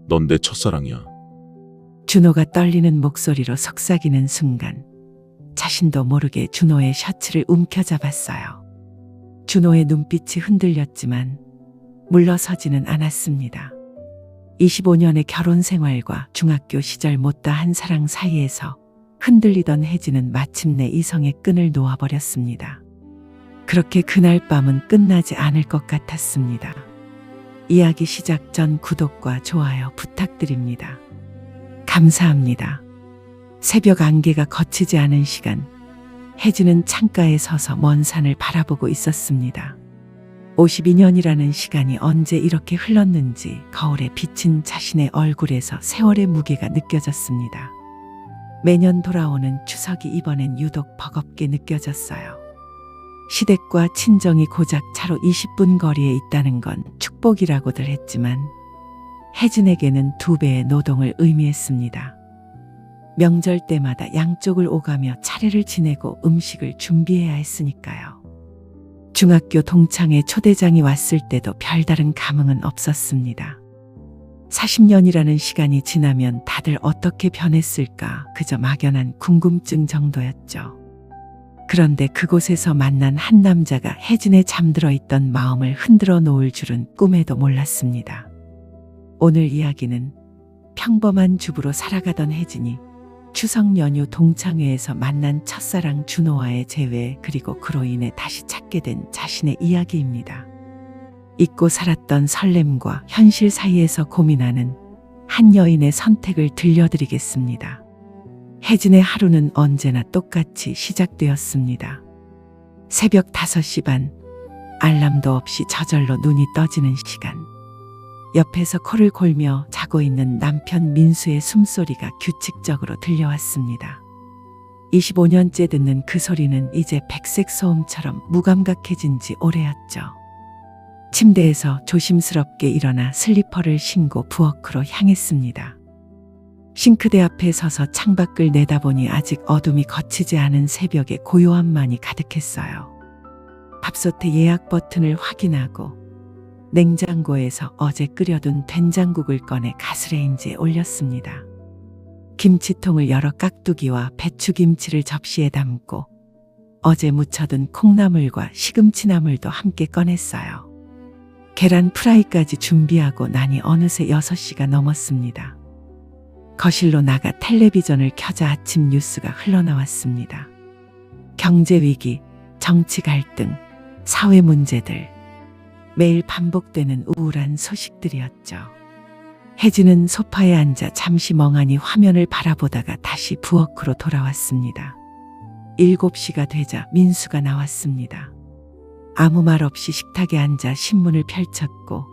넌 내 첫사랑이야. 준호가 떨리는 목소리로 속삭이는 순간 자신도 모르게 준호의 셔츠를 움켜잡았어요. 준호의 눈빛이 흔들렸지만 물러서지는 않았습니다. 25년의 결혼 생활과 중학교 시절 못다한 사랑 사이에서 흔들리던 혜진은 마침내 이성의 끈을 놓아버렸습니다. 그렇게 그날 밤은 끝나지 않을 것 같았습니다. 이야기 시작 전 구독과 좋아요 부탁드립니다. 감사합니다. 새벽 안개가 거치지 않은 시간, 혜진은 창가에 서서 먼 산을 바라보고 있었습니다. 52년이라는 시간이 언제 이렇게 흘렀는지 거울에 비친 자신의 얼굴에서 세월의 무게가 느껴졌습니다. 매년 돌아오는 추석이 이번엔 유독 버겁게 느껴졌어요. 시댁과 친정이 고작 차로 20분 거리에 있다는 건 축복이라고들 했지만 혜진에게는 2배의 노동을 의미했습니다. 명절 때마다 양쪽을 오가며 차례를 지내고 음식을 준비해야 했으니까요. 중학교 동창회 초대장이 왔을 때도 별다른 감흥은 없었습니다. 40년이라는 시간이 지나면 다들 어떻게 변했을까 그저 막연한 궁금증 정도였죠. 그런데 그곳에서 만난 한 남자가 혜진의 잠들어 있던 마음을 흔들어 놓을 줄은 꿈에도 몰랐습니다. 오늘 이야기는 평범한 주부로 살아가던 혜진이 추석 연휴 동창회에서 만난 첫사랑 준호와의 재회 그리고 그로 인해 다시 찾게 된 자신의 이야기입니다. 잊고 살았던 설렘과 현실 사이에서 고민하는 한 여인의 선택을 들려드리겠습니다. 혜진의 하루는 언제나 똑같이 시작되었습니다. 새벽 5시 반, 알람도 없이 저절로 눈이 떠지는 시간. 옆에서 코를 골며 자고 있는 남편 민수의 숨소리가 규칙적으로 들려왔습니다. 25년째 듣는 그 소리는 이제 백색 소음처럼 무감각해진 지 오래였죠. 침대에서 조심스럽게 일어나 슬리퍼를 신고 부엌으로 향했습니다. 싱크대 앞에 서서 창밖을 내다보니 아직 어둠이 거치지 않은 새벽에 고요함만이 가득했어요. 밥솥의 예약 버튼을 확인하고 냉장고에서 어제 끓여둔 된장국을 꺼내 가스레인지에 올렸습니다. 김치통을 열어 깍두기와 배추김치를 접시에 담고 어제 무쳐둔 콩나물과 시금치나물도 함께 꺼냈어요. 계란 프라이까지 준비하고 나니 어느새 6시가 넘었습니다. 거실로 나가 텔레비전을 켜자 아침 뉴스가 흘러나왔습니다. 경제 위기, 정치 갈등, 사회 문제들, 매일 반복되는 우울한 소식들이었죠. 혜진은 소파에 앉아 잠시 멍하니 화면을 바라보다가 다시 부엌으로 돌아왔습니다. 7시가 되자 민수가 나왔습니다. 아무 말 없이 식탁에 앉아 신문을 펼쳤고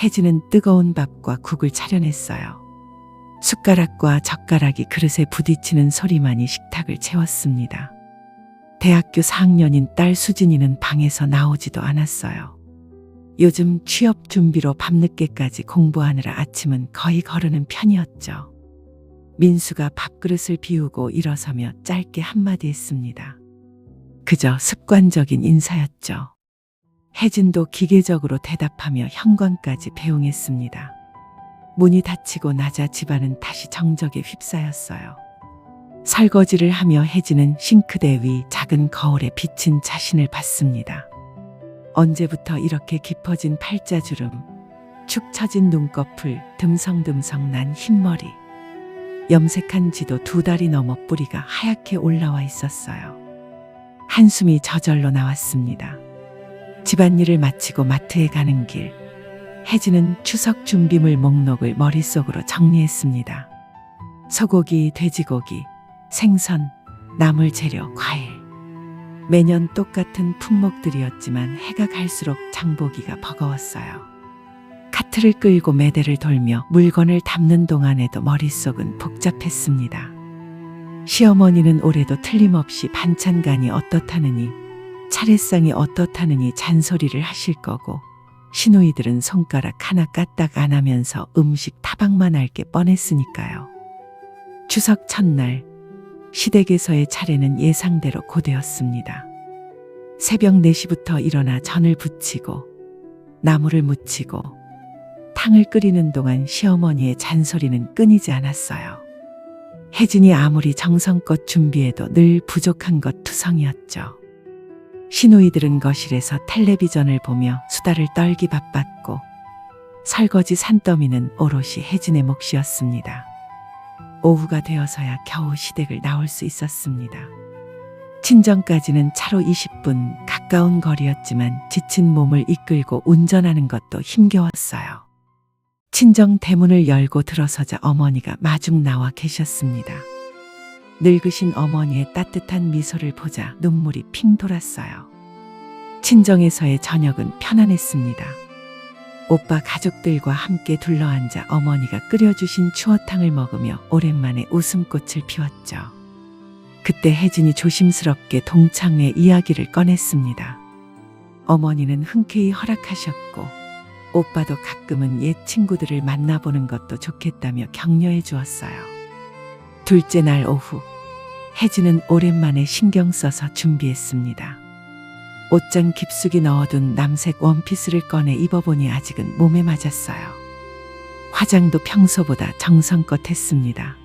혜진은 뜨거운 밥과 국을 차려냈어요. 숟가락과 젓가락이 그릇에 부딪히는 소리만이 식탁을 채웠습니다. 대학교 4학년인 딸 수진이는 방에서 나오지도 않았어요. 요즘 취업 준비로 밤늦게까지 공부하느라 아침은 거의 거르는 편이었죠. 민수가 밥그릇을 비우고 일어서며 짧게 한마디 했습니다. 그저 습관적인 인사였죠. 혜진도 기계적으로 대답하며 현관까지 배웅했습니다. 문이 닫히고 나자 집안은 다시 정적에 휩싸였어요. 설거지를 하며 혜진은 싱크대 위 작은 거울에 비친 자신을 봤습니다. 언제부터 이렇게 깊어진 팔자주름, 축 처진 눈꺼풀, 듬성듬성 난 흰머리, 염색한 지도 2달이 넘어 뿌리가 하얗게 올라와 있었어요. 한숨이 저절로 나왔습니다. 집안일을 마치고 마트에 가는 길, 혜진은 추석 준비물 목록을 머릿속으로 정리했습니다. 소고기, 돼지고기, 생선, 나물 재료, 과일. 매년 똑같은 품목들이었지만 해가 갈수록 장보기가 버거웠어요. 카트를 끌고 매대를 돌며 물건을 담는 동안에도 머릿속은 복잡했습니다. 시어머니는 올해도 틀림없이 반찬간이 어떻다느니 차례상이 어떻다느니 잔소리를 하실 거고 시누이들은 손가락 하나 까딱 안 하면서 음식 타박만 할 게 뻔했으니까요. 추석 첫날 시댁에서의 차례는 예상대로 고되었습니다. 새벽 4시부터 일어나 전을 부치고 나무를 묻히고 탕을 끓이는 동안 시어머니의 잔소리는 끊이지 않았어요. 혜진이 아무리 정성껏 준비해도 늘 부족한 것 투성이었죠. 시누이들은 거실에서 텔레비전을 보며 수다를 떨기 바빴고 설거지 산더미는 오롯이 혜진의 몫이었습니다. 오후가 되어서야 겨우 시댁을 나올 수 있었습니다. 친정까지는 차로 20분 가까운 거리였지만 지친 몸을 이끌고 운전하는 것도 힘겨웠어요. 친정 대문을 열고 들어서자 어머니가 마중 나와 계셨습니다. 늙으신 어머니의 따뜻한 미소를 보자 눈물이 핑 돌았어요. 친정에서의 저녁은 편안했습니다. 오빠 가족들과 함께 둘러앉아 어머니가 끓여주신 추어탕을 먹으며 오랜만에 웃음꽃을 피웠죠. 그때 혜진이 조심스럽게 동창회 이야기를 꺼냈습니다. 어머니는 흔쾌히 허락하셨고 오빠도 가끔은 옛 친구들을 만나보는 것도 좋겠다며 격려해 주었어요. 둘째 날 오후 혜진은 오랜만에 신경 써서 준비했습니다. 옷장 깊숙이 넣어둔 남색 원피스를 꺼내 입어보니 아직은 몸에 맞았어요. 화장도 평소보다 정성껏 했습니다.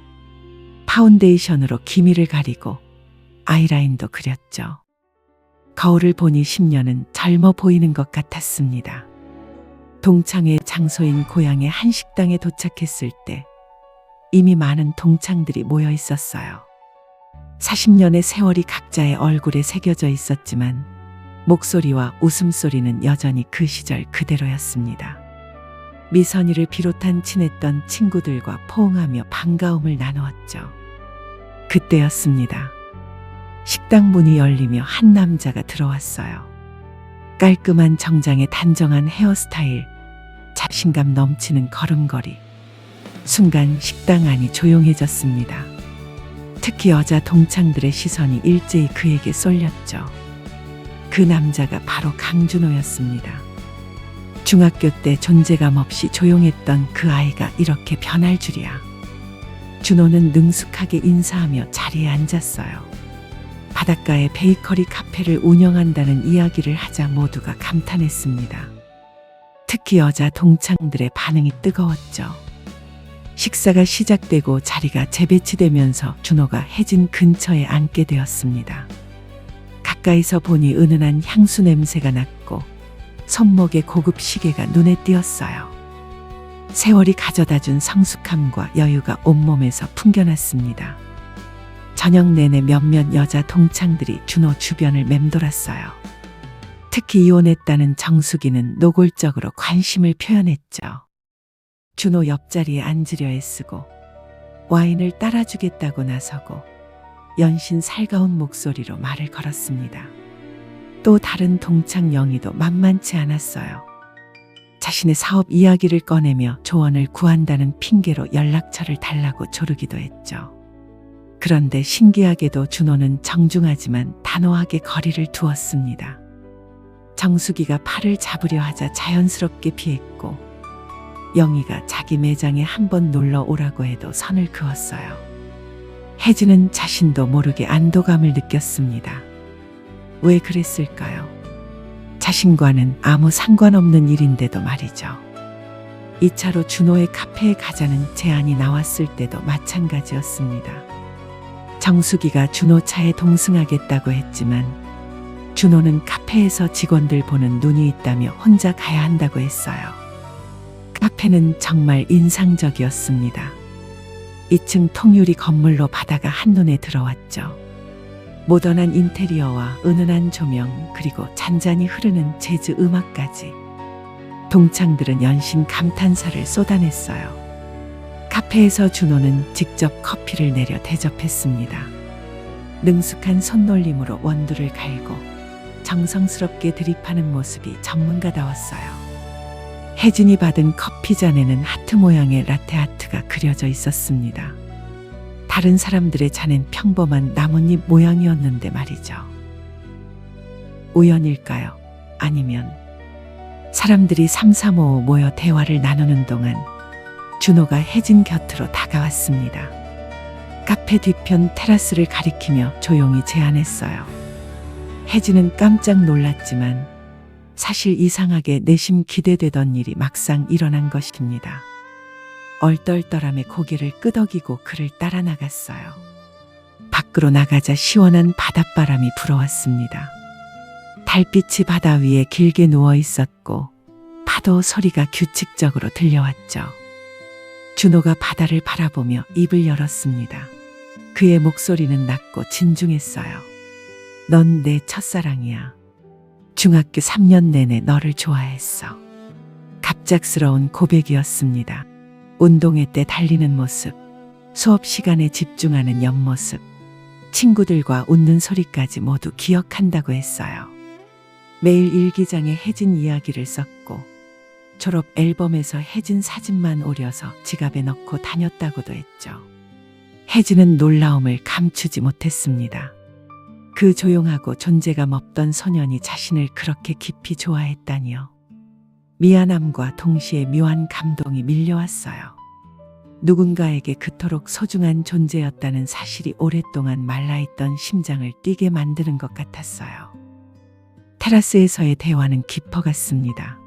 파운데이션으로 기미를 가리고 아이라인도 그렸죠. 거울을 보니 10년은 젊어 보이는 것 같았습니다. 동창회 장소인 고향의 한 식당에 도착했을 때 이미 많은 동창들이 모여 있었어요. 40년의 세월이 각자의 얼굴에 새겨져 있었지만 목소리와 웃음소리는 여전히 그 시절 그대로였습니다. 미선이를 비롯한 친했던 친구들과 포옹하며 반가움을 나누었죠. 그때였습니다. 식당 문이 열리며 한 남자가 들어왔어요. 깔끔한 정장에 단정한 헤어스타일, 자신감 넘치는 걸음걸이. 순간 식당 안이 조용해졌습니다. 특히 여자 동창들의 시선이 일제히 그에게 쏠렸죠. 그 남자가 바로 강준호였습니다. 중학교 때 존재감 없이 조용했던 그 아이가 이렇게 변할 줄이야. 준호는 능숙하게 인사하며 자리에 앉았어요. 바닷가에 베이커리 카페를 운영한다는 이야기를 하자 모두가 감탄했습니다. 특히 여자 동창들의 반응이 뜨거웠죠. 식사가 시작되고 자리가 재배치되면서 준호가 혜진 근처에 앉게 되었습니다. 가까이서 보니 은은한 향수 냄새가 났고 손목의 고급 시계가 눈에 띄었어요. 세월이 가져다준 성숙함과 여유가 온몸에서 풍겨났습니다. 저녁 내내 몇몇 여자 동창들이 준호 주변을 맴돌았어요. 특히 이혼했다는 정숙이는 노골적으로 관심을 표현했죠. 준호 옆자리에 앉으려 애쓰고 와인을 따라주겠다고 나서고 연신 살가운 목소리로 말을 걸었습니다. 또 다른 동창 영희도 만만치 않았어요. 자신의 사업 이야기를 꺼내며 조언을 구한다는 핑계로 연락처를 달라고 조르기도 했죠. 그런데 신기하게도 준호는 정중하지만 단호하게 거리를 두었습니다. 정숙이가 팔을 잡으려 하자 자연스럽게 피했고 영희가 자기 매장에 한번 놀러 오라고 해도 선을 그었어요. 혜진은 자신도 모르게 안도감을 느꼈습니다. 왜 그랬을까요? 자신과는 아무 상관없는 일인데도 말이죠. 2차로 준호의 카페에 가자는 제안이 나왔을 때도 마찬가지였습니다. 정숙이가 준호 차에 동승하겠다고 했지만 준호는 카페에서 직원들 보는 눈이 있다며 혼자 가야 한다고 했어요. 카페는 정말 인상적이었습니다. 2층 통유리 건물로 바다가 한눈에 들어왔죠. 모던한 인테리어와 은은한 조명 그리고 잔잔히 흐르는 재즈 음악까지 동창들은 연신 감탄사를 쏟아냈어요. 카페에서 준호는 직접 커피를 내려 대접했습니다. 능숙한 손놀림으로 원두를 갈고 정성스럽게 드립하는 모습이 전문가다웠어요. 혜진이 받은 커피 잔에는 하트 모양의 라테 아트가 그려져 있었습니다. 다른 사람들의 잔엔 평범한 나뭇잎 모양이었는데 말이죠. 우연일까요? 아니면 사람들이 삼삼오오 모여 대화를 나누는 동안 준호가 혜진 곁으로 다가왔습니다. 카페 뒤편 테라스를 가리키며 조용히 제안했어요. 혜진은 깜짝 놀랐지만 사실 이상하게 내심 기대되던 일이 막상 일어난 것입니다. 얼떨떨함에 고개를 끄덕이고 그를 따라 나갔어요. 밖으로 나가자 시원한 바닷바람이 불어왔습니다. 달빛이 바다 위에 길게 누워 있었고 파도 소리가 규칙적으로 들려왔죠. 준호가 바다를 바라보며 입을 열었습니다. 그의 목소리는 낮고 진중했어요. 넌 내 첫사랑이야. 중학교 3년 내내 너를 좋아했어. 갑작스러운 고백이었습니다. 운동회 때 달리는 모습, 수업 시간에 집중하는 옆모습, 친구들과 웃는 소리까지 모두 기억한다고 했어요. 매일 일기장에 혜진 이야기를 썼고 졸업 앨범에서 혜진 사진만 오려서 지갑에 넣고 다녔다고도 했죠. 혜진은 놀라움을 감추지 못했습니다. 그 조용하고 존재감 없던 소년이 자신을 그렇게 깊이 좋아했다니요. 미안함과 동시에 묘한 감동이 밀려왔어요. 누군가에게 그토록 소중한 존재였다는 사실이 오랫동안 말라있던 심장을 뛰게 만드는 것 같았어요. 테라스에서의 대화는 깊어갔습니다.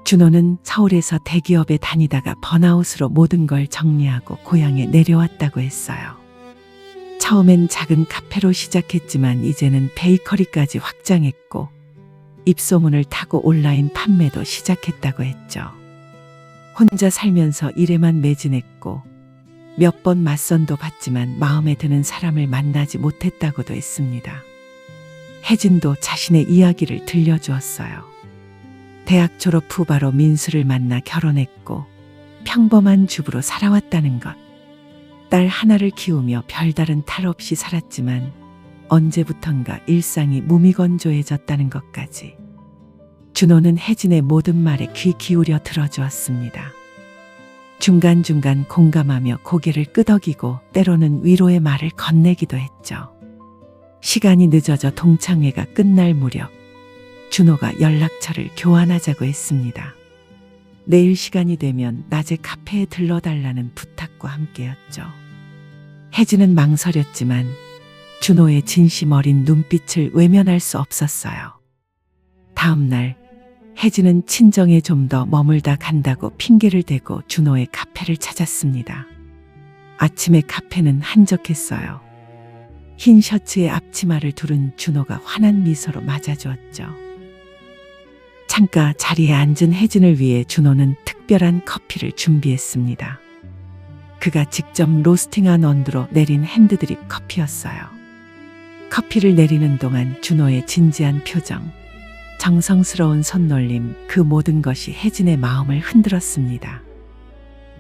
준호는 서울에서 대기업에 다니다가 번아웃으로 모든 걸 정리하고 고향에 내려왔다고 했어요. 처음엔 작은 카페로 시작했지만 이제는 베이커리까지 확장했고 입소문을 타고 온라인 판매도 시작했다고 했죠. 혼자 살면서 일에만 매진했고 몇 번 맞선도 받지만 마음에 드는 사람을 만나지 못했다고도 했습니다. 혜진도 자신의 이야기를 들려주었어요. 대학 졸업 후 바로 민수를 만나 결혼했고 평범한 주부로 살아왔다는 것. 딸 하나를 키우며 별다른 탈 없이 살았지만 언제부턴가 일상이 무미건조해졌다는 것까지. 준호는 혜진의 모든 말에 귀 기울여 들어주었습니다. 중간중간 공감하며 고개를 끄덕이고 때로는 위로의 말을 건네기도 했죠. 시간이 늦어져 동창회가 끝날 무렵 준호가 연락처를 교환하자고 했습니다. 내일 시간이 되면 낮에 카페에 들러달라는 부탁과 함께였죠. 혜진은 망설였지만 준호의 진심 어린 눈빛을 외면할 수 없었어요. 다음 날 혜진은 친정에 좀 더 머물다 간다고 핑계를 대고 준호의 카페를 찾았습니다. 아침에 카페는 한적했어요. 흰 셔츠에 앞치마를 두른 준호가 환한 미소로 맞아주었죠. 창가 자리에 앉은 혜진을 위해 준호는 특별한 커피를 준비했습니다. 그가 직접 로스팅한 원두로 내린 핸드드립 커피였어요. 커피를 내리는 동안 준호의 진지한 표정, 정성스러운 손놀림, 그 모든 것이 혜진의 마음을 흔들었습니다.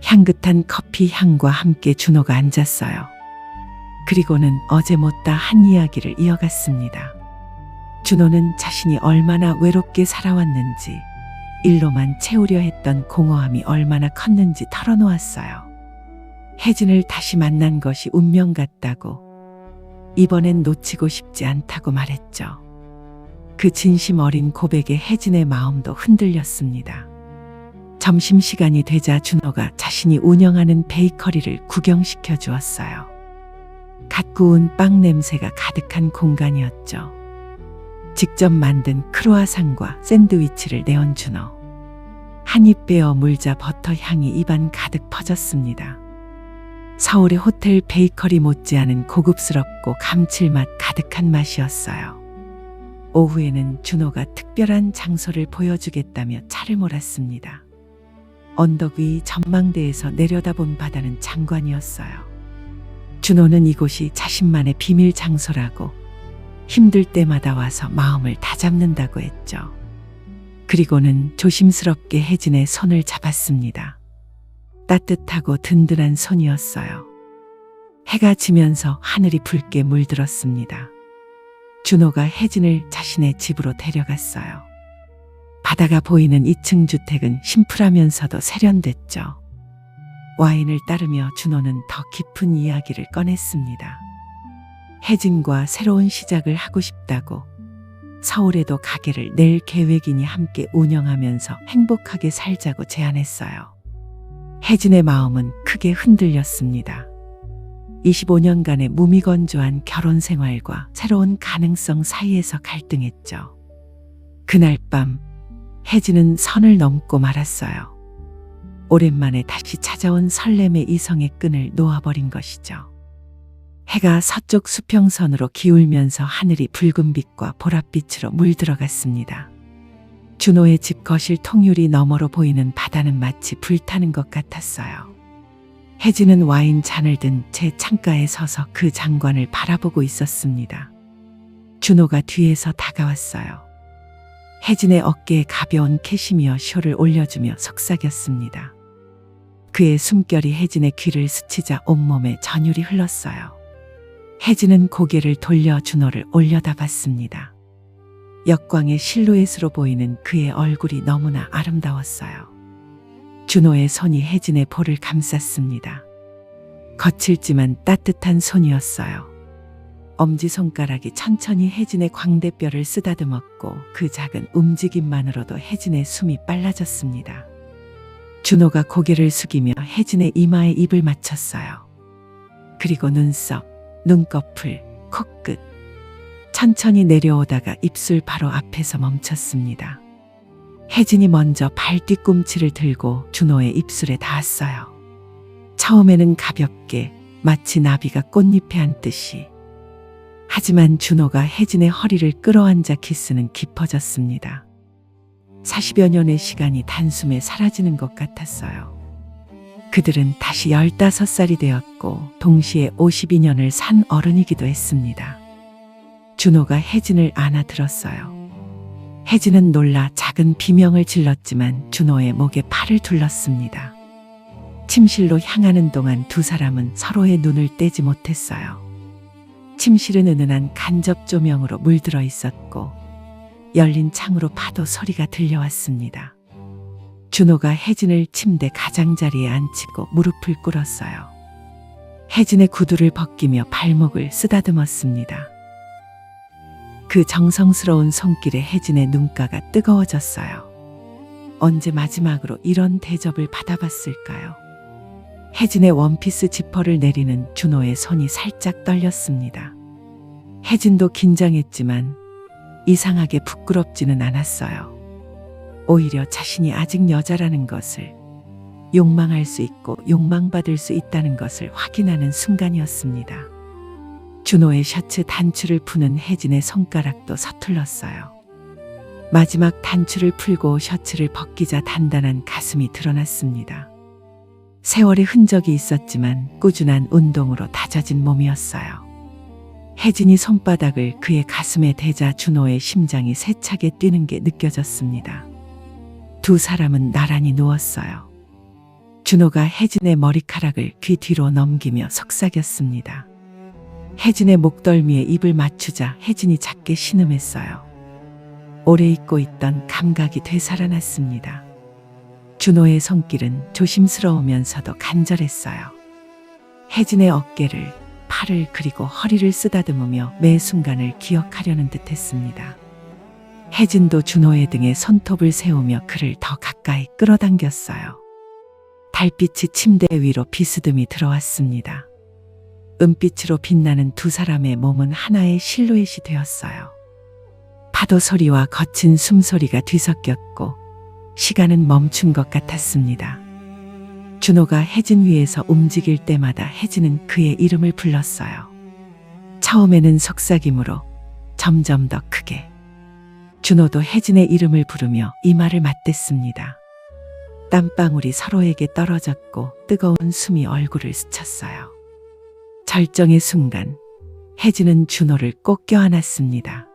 향긋한 커피 향과 함께 준호가 앉았어요. 그리고는 어제 못다 한 이야기를 이어갔습니다. 준호는 자신이 얼마나 외롭게 살아왔는지, 일로만 채우려 했던 공허함이 얼마나 컸는지 털어놓았어요. 혜진을 다시 만난 것이 운명 같다고, 이번엔 놓치고 싶지 않다고 말했죠. 그 진심 어린 고백에 혜진의 마음도 흔들렸습니다. 점심시간이 되자 준호가 자신이 운영하는 베이커리를 구경시켜 주었어요. 갓 구운 빵 냄새가 가득한 공간이었죠. 직접 만든 크로아상과 샌드위치를 내온 준호. 한 입 베어 물자 버터 향이 입안 가득 퍼졌습니다. 서울의 호텔 베이커리 못지않은 고급스럽고 감칠맛 가득한 맛이었어요. 오후에는 준호가 특별한 장소를 보여주겠다며 차를 몰았습니다. 언덕 위 전망대에서 내려다본 바다는 장관이었어요. 준호는 이곳이 자신만의 비밀 장소라고, 힘들 때마다 와서 마음을 다잡는다고 했죠. 그리고는 조심스럽게 혜진의 손을 잡았습니다. 따뜻하고 든든한 손이었어요. 해가 지면서 하늘이 붉게 물들었습니다. 준호가 혜진을 자신의 집으로 데려갔어요. 바다가 보이는 2층 주택은 심플하면서도 세련됐죠. 와인을 따르며 준호는 더 깊은 이야기를 꺼냈습니다. 혜진과 새로운 시작을 하고 싶다고, 서울에도 가게를 낼 계획이니 함께 운영하면서 행복하게 살자고 제안했어요. 혜진의 마음은 크게 흔들렸습니다. 25년간의 무미건조한 결혼 생활과 새로운 가능성 사이에서 갈등했죠. 그날 밤 혜진은 선을 넘고 말았어요. 오랜만에 다시 찾아온 설렘의 이성의 끈을 놓아버린 것이죠. 해가 서쪽 수평선으로 기울면서 하늘이 붉은빛과 보랏빛으로 물들어갔습니다. 준호의 집 거실 통유리 너머로 보이는 바다는 마치 불타는 것 같았어요. 혜진은 와인 잔을 든 제 창가에 서서 그 장관을 바라보고 있었습니다. 준호가 뒤에서 다가왔어요. 혜진의 어깨에 가벼운 캐시미어 숄을 올려주며 속삭였습니다. 그의 숨결이 혜진의 귀를 스치자 온몸에 전율이 흘렀어요. 혜진은 고개를 돌려 준호를 올려다봤습니다. 역광의 실루엣으로 보이는 그의 얼굴이 너무나 아름다웠어요. 준호의 손이 혜진의 볼을 감쌌습니다. 거칠지만 따뜻한 손이었어요. 엄지손가락이 천천히 혜진의 광대뼈를 쓰다듬었고 그 작은 움직임만으로도 혜진의 숨이 빨라졌습니다. 준호가 고개를 숙이며 혜진의 이마에 입을 맞췄어요. 그리고 눈썹, 눈꺼풀, 코끝, 천천히 내려오다가 입술 바로 앞에서 멈췄습니다. 혜진이 먼저 발 뒤꿈치를 들고 준호의 입술에 닿았어요. 처음에는 가볍게 마치 나비가 꽃잎에 앉듯이. 하지만 준호가 혜진의 허리를 끌어안자 키스는 깊어졌습니다. 40여 년의 시간이 단숨에 사라지는 것 같았어요. 그들은 다시 15살이 되었고 동시에 52년을 산 어른이기도 했습니다. 준호가 혜진을 안아들었어요. 혜진은 놀라 작은 비명을 질렀지만 준호의 목에 팔을 둘렀습니다. 침실로 향하는 동안 두 사람은 서로의 눈을 떼지 못했어요. 침실은 은은한 간접 조명으로 물들어 있었고 열린 창으로 파도 소리가 들려왔습니다. 준호가 혜진을 침대 가장자리에 앉히고 무릎을 꿇었어요. 혜진의 구두를 벗기며 발목을 쓰다듬었습니다. 그 정성스러운 손길에 혜진의 눈가가 뜨거워졌어요. 언제 마지막으로 이런 대접을 받아봤을까요? 혜진의 원피스 지퍼를 내리는 준호의 손이 살짝 떨렸습니다. 혜진도 긴장했지만 이상하게 부끄럽지는 않았어요. 오히려 자신이 아직 여자라는 것을, 욕망할 수 있고 욕망받을 수 있다는 것을 확인하는 순간이었습니다. 준호의 셔츠 단추를 푸는 혜진의 손가락도 서툴렀어요. 마지막 단추를 풀고 셔츠를 벗기자 단단한 가슴이 드러났습니다. 세월의 흔적이 있었지만 꾸준한 운동으로 다져진 몸이었어요. 혜진이 손바닥을 그의 가슴에 대자 준호의 심장이 세차게 뛰는 게 느껴졌습니다. 두 사람은 나란히 누웠어요. 준호가 혜진의 머리카락을 귀 뒤로 넘기며 속삭였습니다. 혜진의 목덜미에 입을 맞추자 혜진이 작게 신음했어요. 오래 잊고 있던 감각이 되살아났습니다. 준호의 손길은 조심스러우면서도 간절했어요. 혜진의 어깨를, 팔을 그리고 허리를 쓰다듬으며 매 순간을 기억하려는 듯했습니다. 혜진도 준호의 등에 손톱을 세우며 그를 더 가까이 끌어당겼어요. 달빛이 침대 위로 비스듬히 들어왔습니다. 은빛으로 빛나는 두 사람의 몸은 하나의 실루엣이 되었어요. 파도 소리와 거친 숨소리가 뒤섞였고 시간은 멈춘 것 같았습니다. 준호가 혜진 위에서 움직일 때마다 혜진은 그의 이름을 불렀어요. 처음에는 속삭임으로 점점 더 크게. 준호도 혜진의 이름을 부르며 이마를 맞댔습니다. 땀방울이 서로에게 떨어졌고 뜨거운 숨이 얼굴을 스쳤어요. 절정의 순간 혜진은 준호를 꼭 껴안았습니다.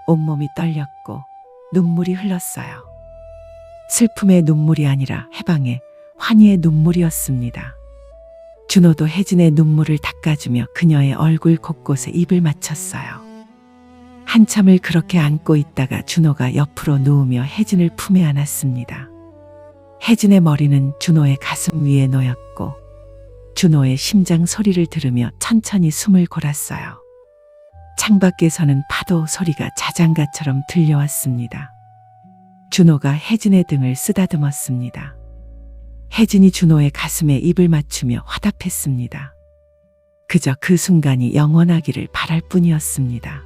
온몸이 떨렸고 눈물이 흘렀어요. 슬픔의 눈물이 아니라 해방의, 환희의 눈물이었습니다. 준호도 혜진의 눈물을 닦아주며 그녀의 얼굴 곳곳에 입을 맞췄어요. 한참을 그렇게 안고 있다가 준호가 옆으로 누우며 혜진을 품에 안았습니다. 혜진의 머리는 준호의 가슴 위에 놓였고 준호의 심장 소리를 들으며 천천히 숨을 골았어요. 창밖에서는 파도 소리가 자장가처럼 들려왔습니다. 준호가 혜진의 등을 쓰다듬었습니다. 혜진이 준호의 가슴에 입을 맞추며 화답했습니다. 그저 그 순간이 영원하기를 바랄 뿐이었습니다.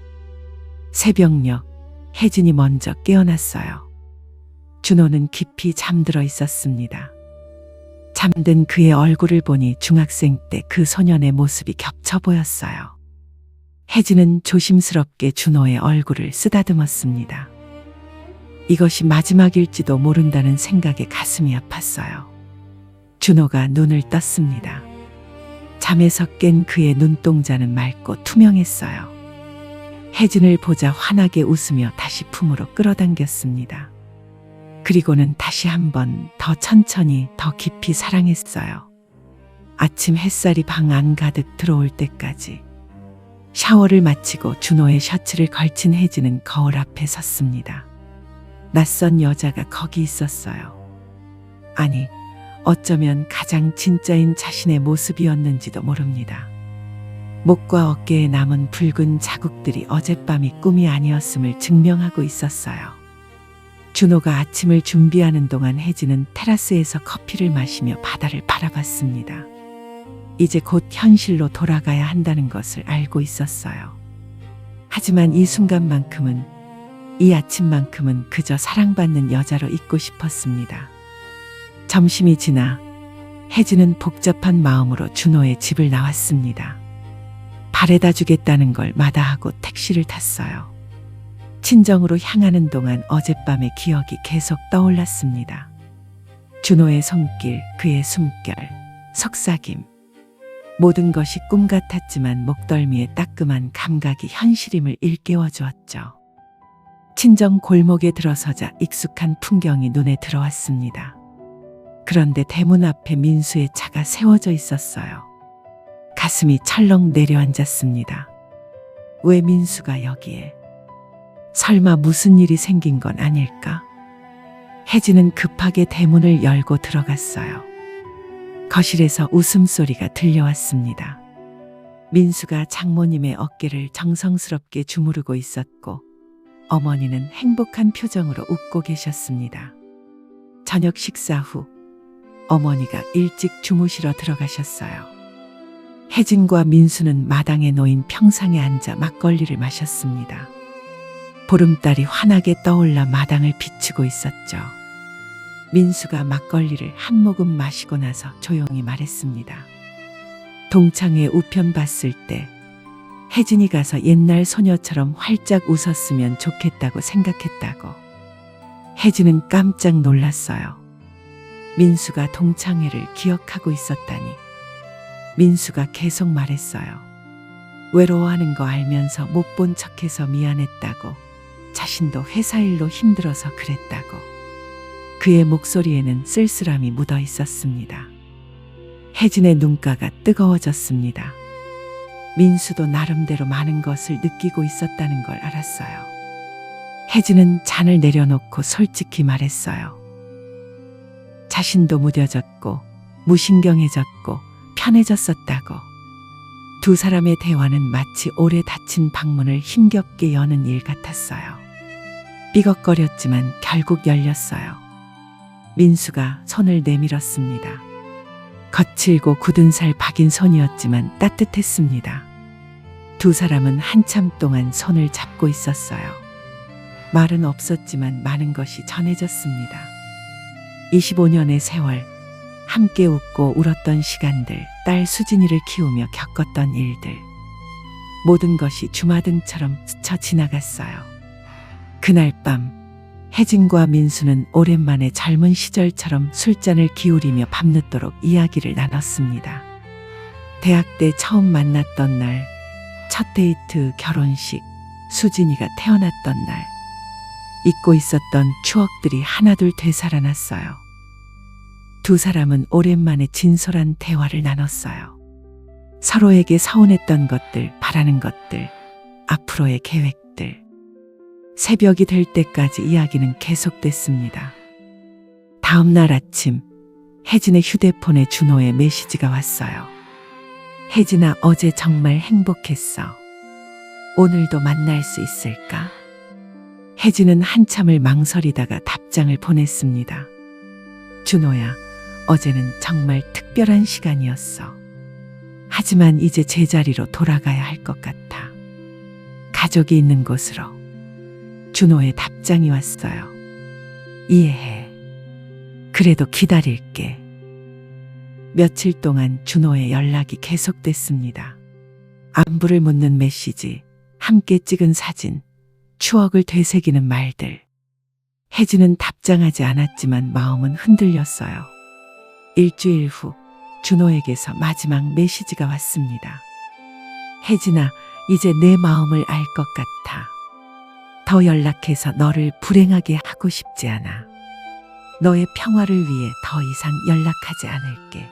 새벽녘 혜진이 먼저 깨어났어요. 준호는 깊이 잠들어 있었습니다. 잠든 그의 얼굴을 보니 중학생 때 그 소년의 모습이 겹쳐 보였어요. 혜진은 조심스럽게 준호의 얼굴을 쓰다듬었습니다. 이것이 마지막일지도 모른다는 생각에 가슴이 아팠어요. 준호가 눈을 떴습니다. 잠에서 깬 그의 눈동자는 맑고 투명했어요. 혜진을 보자 환하게 웃으며 다시 품으로 끌어당겼습니다. 그리고는 다시 한번 더 천천히 더 깊이 사랑했어요. 아침 햇살이 방 안 가득 들어올 때까지. 샤워를 마치고 준호의 셔츠를 걸친 혜진은 거울 앞에 섰습니다. 낯선 여자가 거기 있었어요. 아니, 어쩌면 가장 진짜인 자신의 모습이었는지도 모릅니다. 목과 어깨에 남은 붉은 자국들이 어젯밤이 꿈이 아니었음을 증명하고 있었어요. 준호가 아침을 준비하는 동안 혜진은 테라스에서 커피를 마시며 바다를 바라봤습니다. 이제 곧 현실로 돌아가야 한다는 것을 알고 있었어요. 하지만 이 순간만큼은, 이 아침만큼은 그저 사랑받는 여자로 있고 싶었습니다. 점심이 지나 혜진은 복잡한 마음으로 준호의 집을 나왔습니다. 바래다 주겠다는 걸 마다하고 택시를 탔어요. 친정으로 향하는 동안 어젯밤의 기억이 계속 떠올랐습니다. 준호의 손길, 그의 숨결, 속삭임. 모든 것이 꿈 같았지만 목덜미의 따끔한 감각이 현실임을 일깨워 주었죠. 친정 골목에 들어서자 익숙한 풍경이 눈에 들어왔습니다. 그런데 대문 앞에 민수의 차가 세워져 있었어요. 가슴이 철렁 내려앉았습니다. 왜 민수가 여기에? 설마 무슨 일이 생긴 건 아닐까? 혜진은 급하게 대문을 열고 들어갔어요. 거실에서 웃음소리가 들려왔습니다. 민수가 장모님의 어깨를 정성스럽게 주무르고 있었고 어머니는 행복한 표정으로 웃고 계셨습니다. 저녁 식사 후 어머니가 일찍 주무시러 들어가셨어요. 혜진과 민수는 마당에 놓인 평상에 앉아 막걸리를 마셨습니다. 보름달이 환하게 떠올라 마당을 비추고 있었죠. 민수가 막걸리를 한 모금 마시고 나서 조용히 말했습니다. 동창회 우편 봤을 때 혜진이 가서 옛날 소녀처럼 활짝 웃었으면 좋겠다고 생각했다고. 혜진은 깜짝 놀랐어요. 민수가 동창회를 기억하고 있었다니. 민수가 계속 말했어요. 외로워하는 거 알면서 못 본 척해서 미안했다고. 자신도 회사 일로 힘들어서 그랬다고. 그의 목소리에는 쓸쓸함이 묻어 있었습니다. 혜진의 눈가가 뜨거워졌습니다. 민수도 나름대로 많은 것을 느끼고 있었다는 걸 알았어요. 혜진은 잔을 내려놓고 솔직히 말했어요. 자신도 무뎌졌고 무신경해졌고 편해졌었다고. 두 사람의 대화는 마치 오래 닫힌 방문을 힘겹게 여는 일 같았어요. 삐걱거렸지만 결국 열렸어요. 민수가 손을 내밀었습니다. 거칠고 굳은 살 박인 손이었지만 따뜻했습니다. 두 사람은 한참 동안 손을 잡고 있었어요. 말은 없었지만 많은 것이 전해졌습니다. 25년의 세월, 함께 웃고 울었던 시간들, 딸 수진이를 키우며 겪었던 일들. 모든 것이 주마등처럼 스쳐 지나갔어요. 그날 밤 혜진과 민수는 오랜만에 젊은 시절처럼 술잔을 기울이며 밤늦도록 이야기를 나눴습니다. 대학 때 처음 만났던 날, 첫 데이트, 결혼식, 수진이가 태어났던 날, 잊고 있었던 추억들이 하나둘 되살아났어요. 두 사람은 오랜만에 진솔한 대화를 나눴어요. 서로에게 서운했던 것들, 바라는 것들, 앞으로의 계획들. 새벽이 될 때까지 이야기는 계속됐습니다. 다음 날 아침, 혜진의 휴대폰에 준호의 메시지가 왔어요. 혜진아, 어제 정말 행복했어. 오늘도 만날 수 있을까? 혜진은 한참을 망설이다가 답장을 보냈습니다. 준호야, 어제는 정말 특별한 시간이었어. 하지만 이제 제자리로 돌아가야 할 것 같아. 가족이 있는 곳으로. 준호의 답장이 왔어요. 이해해. 그래도 기다릴게. 며칠 동안 준호의 연락이 계속됐습니다. 안부를 묻는 메시지, 함께 찍은 사진, 추억을 되새기는 말들. 혜진은 답장하지 않았지만 마음은 흔들렸어요. 일주일 후 준호에게서 마지막 메시지가 왔습니다. 혜진아, 이제 내 마음을 알 것 같아. 더 연락해서 너를 불행하게 하고 싶지 않아. 너의 평화를 위해 더 이상 연락하지 않을게.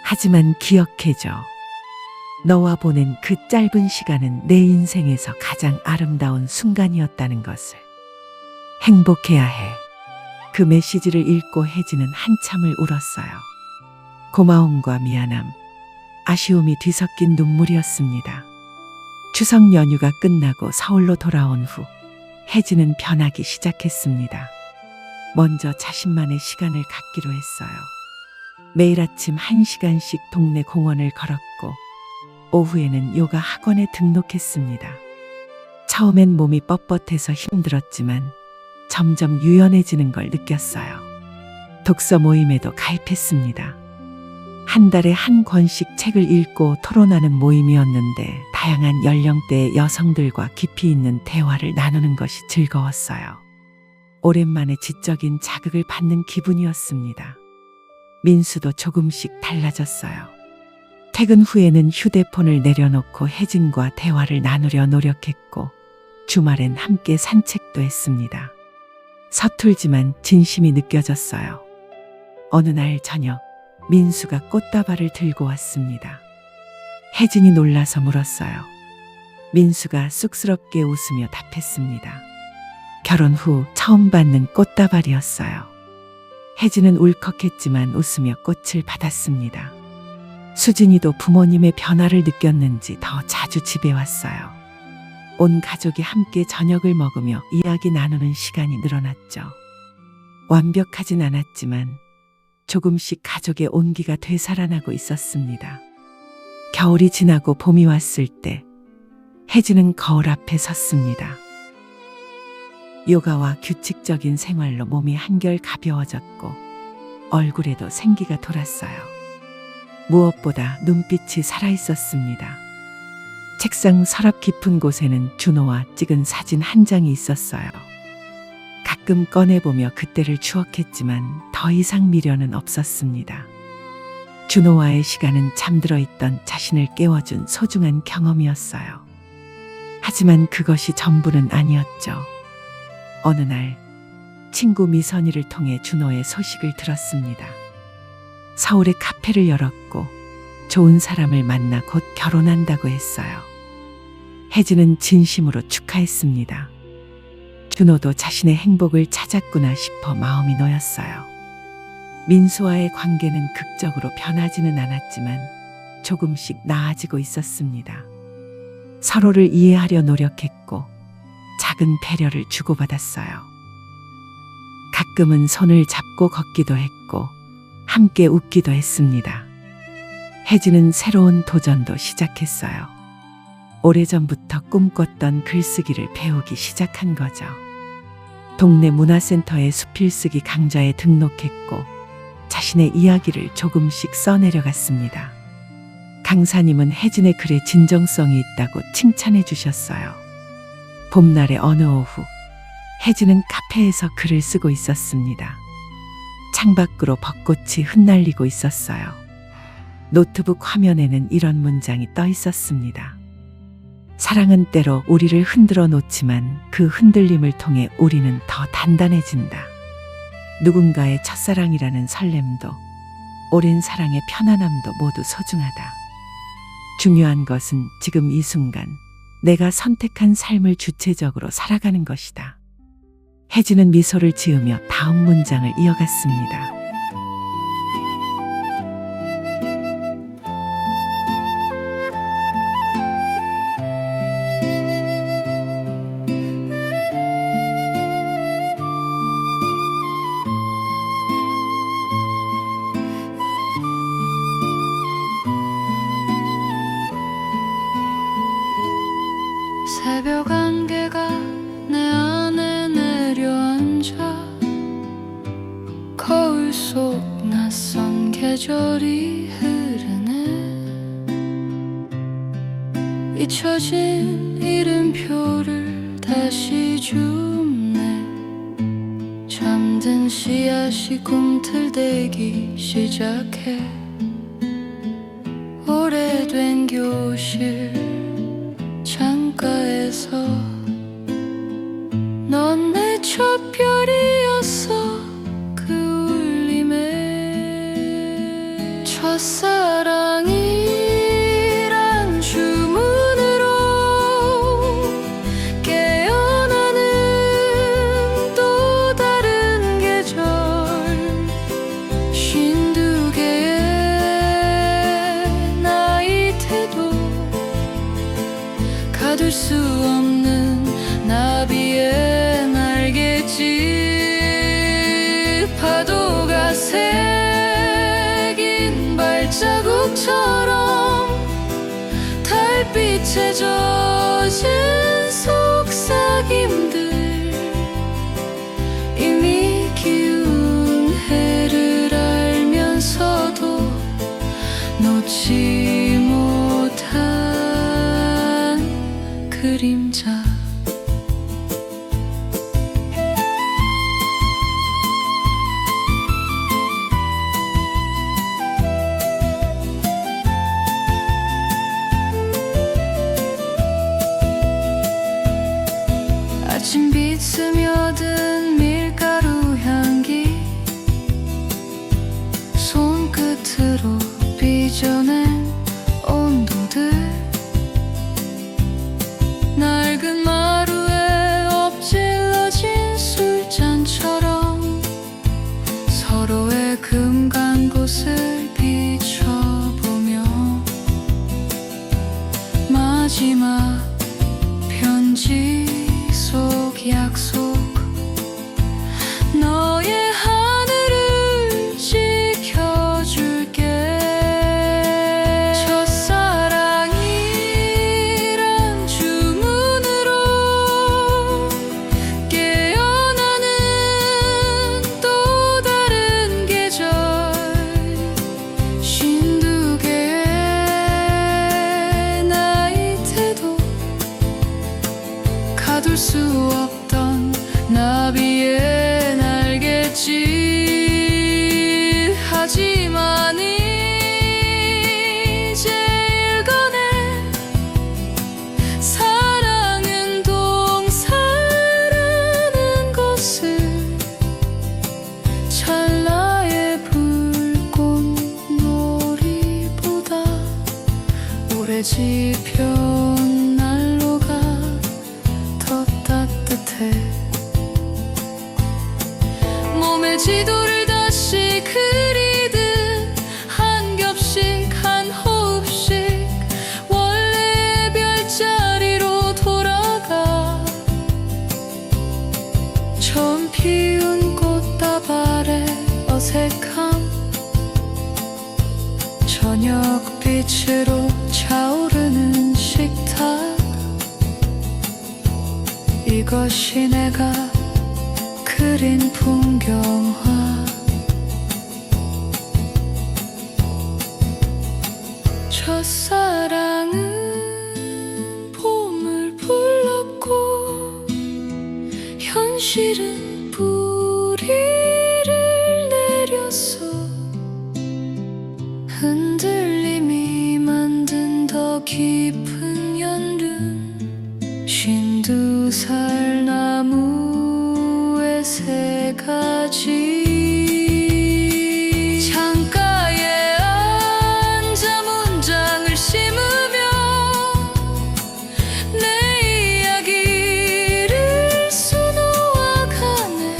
하지만 기억해줘. 너와 보낸 그 짧은 시간은 내 인생에서 가장 아름다운 순간이었다는 것을. 행복해야 해. 그 메시지를 읽고 혜진은 한참을 울었어요. 고마움과 미안함, 아쉬움이 뒤섞인 눈물이었습니다. 추석 연휴가 끝나고 서울로 돌아온 후 혜진은 변하기 시작했습니다. 먼저 자신만의 시간을 갖기로 했어요. 매일 아침 1시간씩 동네 공원을 걸었고 오후에는 요가 학원에 등록했습니다. 처음엔 몸이 뻣뻣해서 힘들었지만 점점 유연해지는 걸 느꼈어요. 독서 모임에도 가입했습니다. 한 달에 한 권씩 책을 읽고 토론하는 모임이었는데 다양한 연령대의 여성들과 깊이 있는 대화를 나누는 것이 즐거웠어요. 오랜만에 지적인 자극을 받는 기분이었습니다. 민수도 조금씩 달라졌어요. 퇴근 후에는 휴대폰을 내려놓고 혜진과 대화를 나누려 노력했고 주말엔 함께 산책도 했습니다. 서툴지만 진심이 느껴졌어요. 어느 날 저녁 민수가 꽃다발을 들고 왔습니다. 혜진이 놀라서 물었어요. 민수가 쑥스럽게 웃으며 답했습니다. 결혼 후 처음 받는 꽃다발이었어요. 혜진은 울컥했지만 웃으며 꽃을 받았습니다. 수진이도 부모님의 변화를 느꼈는지 더 자주 집에 왔어요. 온 가족이 함께 저녁을 먹으며 이야기 나누는 시간이 늘어났죠. 완벽하진 않았지만 조금씩 가족의 온기가 되살아나고 있었습니다. 겨울이 지나고 봄이 왔을 때 혜진은 거울 앞에 섰습니다. 요가와 규칙적인 생활로 몸이 한결 가벼워졌고 얼굴에도 생기가 돌았어요. 무엇보다 눈빛이 살아있었습니다. 책상 서랍 깊은 곳에는 준호와 찍은 사진 한 장이 있었어요. 가끔 꺼내보며 그때를 추억했지만 더 이상 미련은 없었습니다. 준호와의 시간은 잠들어 있던 자신을 깨워준 소중한 경험이었어요. 하지만 그것이 전부는 아니었죠. 어느 날 친구 미선이를 통해 준호의 소식을 들었습니다. 서울에 카페를 열었고 좋은 사람을 만나 곧 결혼한다고 했어요. 혜진은 진심으로 축하했습니다. 준호도 자신의 행복을 찾았구나 싶어 마음이 놓였어요. 민수와의 관계는 극적으로 변하지는 않았지만 조금씩 나아지고 있었습니다. 서로를 이해하려 노력했고 작은 배려를 주고받았어요. 가끔은 손을 잡고 걷기도 했고 함께 웃기도 했습니다. 혜진은 새로운 도전도 시작했어요. 오래전부터 꿈꿨던 글쓰기를 배우기 시작한 거죠. 동네 문화센터의 수필쓰기 강좌에 등록했고 자신의 이야기를 조금씩 써내려갔습니다. 강사님은 혜진의 글에 진정성이 있다고 칭찬해 주셨어요. 봄날의 어느 오후 혜진은 카페에서 글을 쓰고 있었습니다. 창밖으로 벚꽃이 흩날리고 있었어요. 노트북 화면에는 이런 문장이 떠 있었습니다. 사랑은 때로 우리를 흔들어 놓지만 그 흔들림을 통해 우리는 더 단단해진다. 누군가의 첫사랑이라는 설렘도 오랜 사랑의 편안함도 모두 소중하다. 중요한 것은 지금 이 순간 내가 선택한 삶을 주체적으로 살아가는 것이다. 혜진은 미소를 지으며 다음 문장을 이어갔습니다. 새벽 안개가 내 안을 거울 속 낯선 계절이 흐르네. 잊혀진 이름표를 다시 줍네. 잠든 씨앗이 꿈틀대기 시작해. 오래된 교실 창가에서 넌 내 첫 별이었어. 그 울림에 첫사랑이란 주문으로 깨어나는 또 다른 계절. 52개의 나이 태도 가둘 수 없는 나비의 날개짓. 파도가 새긴 발자국처럼 달빛에 젖은 속삭임들. 이미 기운 해를 알면서도 놓지 못한 그림자. 아침빛 스며든 밀가루 향기. 손끝으로 빚어낸 온도들. 낡은 마루에 엎질러진 술잔처럼 서로의 금간 곳을 비춰보며 마지막 편지 속 약속. 너의 하늘을 지켜줄게. 첫사랑이란 주문으로 깨어나는 또 다른 계절. 52개의 나이 태도 가둘 수 없던 나비의 날개짓. 하지만 이제 읽어내. 사랑은 동사라는 것을. 찰나의 불꽃놀이보다 오래 지펴온 난로가 더 따뜻해. 몸의 지도를 다시 그리듯 한 겹씩 한 호흡씩 원래의 별자리로 돌아가. 처음 피운 꽃다발의 어색함. 저녁빛으로 차오르는 식탁. 이것이 내가 그린 풍경화. 첫사랑은 봄을 불렀고 현실은 뿌리를 내렸어. 흔들림이 만든 더 깊은 연륜. 52살 나무의 세 가지. 창가에 앉아 문장을 심으며 내 이야기를 수놓아가네.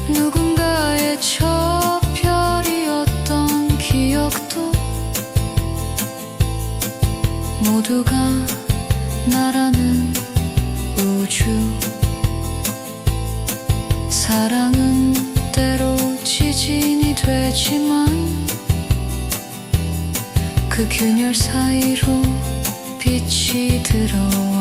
누군가의 첫 별이었던 기억도 모두가 나라는 우주. 사랑은 때로 지진이 되지만 그 균열 사이로 빛이 들어와.